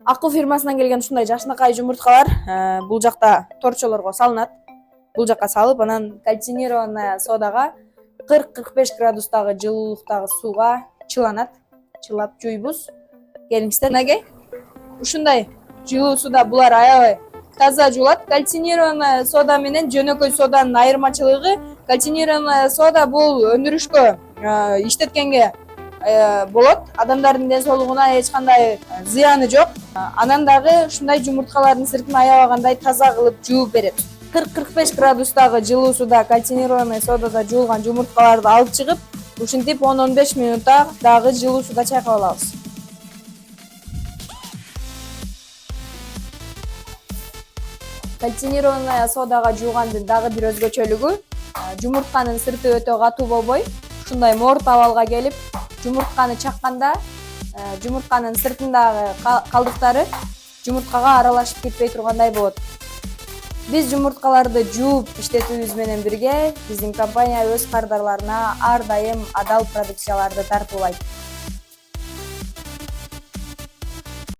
Акыл фирмасынан келген ушундай жакшынакай жумурткалар бул жакта торчолорго салынат. Бул жакка салып, анан кальцинированная содага 40-45 градустагы жылуулуктагы сууга чыланат. Чылап жуйбуз. Келиңиздер, мынагей. Ушундай жылуу суда булар аябай таза жуулат. Кальцинированная сода менен жөнөкөй соданын айырмачылыгы, кальцинированная сода бул өндүрүшкө иштеткенге болот. Адамдардын ден соолугуна эч кандай зыяны жок. Анан дагы ушундай жумурткалардын сыртын аябагандай таза кылып жууп берет. 40-45 градустагы жылуу суда кальцинированный содада жуулган жумурткаларды алып чыгып, ушинтип 10-15 минутта дагы жылуу суда чайкап алабыз. Кальцинированный содага жуугандын дагы бир өзгөчөлүгү, жумуртканын сырты өтө катуу болбой, ушундай морт абалга келип, жумуртканы чакканда жумуртканын сыртындагы калдыктары жумурткага аралашып кетпей тургандай болот. Биз жумурткаларды жууп иштетүүбүз менен бирге биздин компания өз кардарларына ар дайым адал продукцияларды тартуулайт.